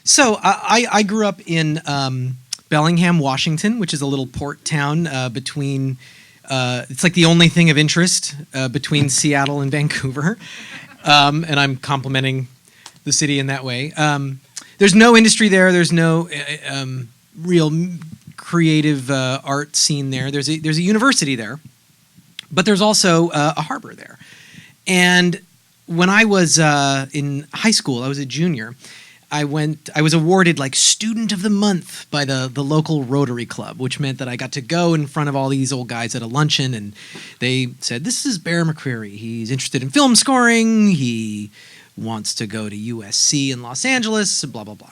So I grew up in Bellingham, Washington, which is a little port town between. It's like the only thing of interest between Seattle and Vancouver, and I'm complimenting the city in that way. There's no industry there. There's no real creative art scene there. There's a university there, but there's also a harbor there. And when I was in high school, I was a junior. I was awarded like student of the month by the local Rotary Club, which meant that I got to go in front of all these old guys at a luncheon, and they said, "This is Bear McCreary. He's interested in film scoring. He wants to go to USC in Los Angeles, blah, blah, blah."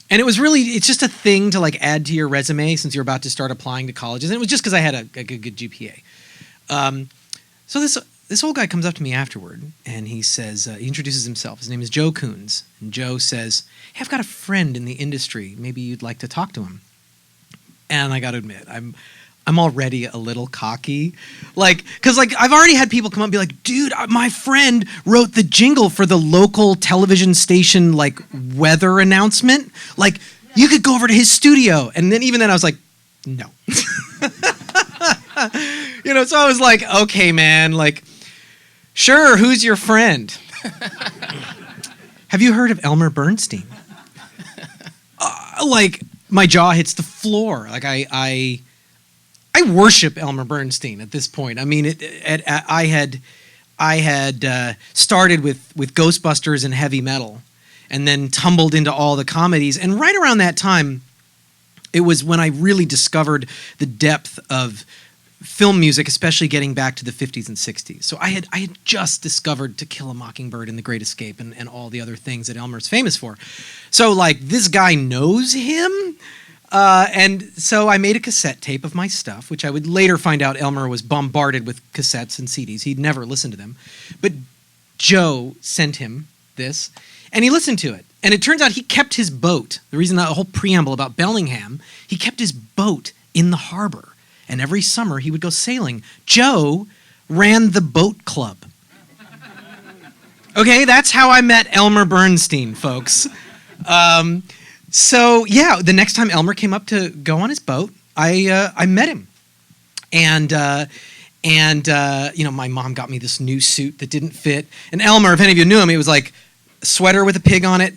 And it's just a thing to like add to your resume since you're about to start applying to colleges. And it was just because I had a good GPA. So this old guy comes up to me afterward, and he says, he introduces himself. His name is Joe Coons. And Joe says, "Hey, I've got a friend in the industry. Maybe you'd like to talk to him." And I got to admit, I'm already a little cocky. Because I've already had people come up and be like, "Dude, my friend wrote the jingle for the local television station, like, weather announcement. Like, you could go over to his studio." And then even then I was like, no. So I was like, okay, man, like, sure, who's your friend? Have you heard of Elmer Bernstein? My jaw hits the floor. Like, I worship Elmer Bernstein at this point. I mean, I had started with Ghostbusters and heavy metal, and then tumbled into all the comedies. And right around that time, it was when I really discovered the depth of film music, especially getting back to the 50s and 60s. So I had just discovered To Kill a Mockingbird and The Great Escape and all the other things that Elmer's famous for. So like this guy knows him. And so I made a cassette tape of my stuff, which I would later find out Elmer was bombarded with cassettes and CDs. He'd never listened to them. But Joe sent him this, and he listened to it. And it turns out he kept his boat. The reason that whole preamble about Bellingham, he kept his boat in the harbor. And every summer he would go sailing. Joe ran the boat club. Okay, that's how I met Elmer Bernstein, folks. So yeah, the next time Elmer came up to go on his boat, I met him, and my mom got me this new suit that didn't fit. And Elmer, if any of you knew him, it was like a sweater with a pig on it,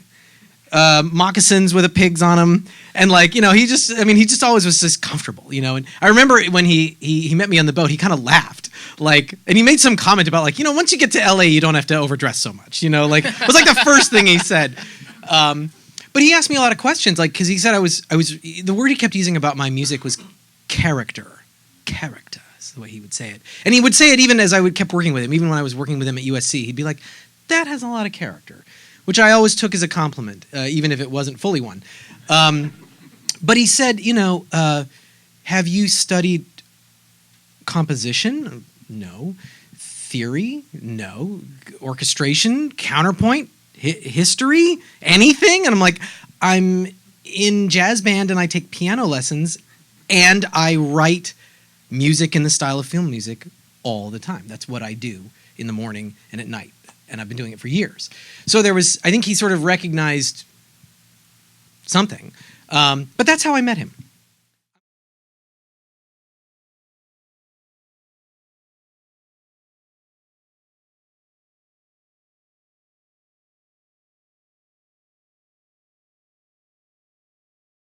moccasins with a pigs on them, and he just always was just comfortable, And I remember when he met me on the boat, he kind of laughed, and he made some comment about once you get to LA, you don't have to overdress so much, it was like the first thing he said. But he asked me a lot of questions, because he said I was the word he kept using about my music was character. Character is the way he would say it, and he would say it even as I kept working with him, even when I was working with him at USC. He'd be like, "That has a lot of character," which I always took as a compliment, even if it wasn't fully one. But he said, have you studied composition? No. Theory? No. Orchestration? Counterpoint? History? Anything? And I'm like, I'm in jazz band and I take piano lessons and I write music in the style of film music all the time. That's what I do in the morning and at night. And I've been doing it for years. So I think he sort of recognized something. But that's how I met him.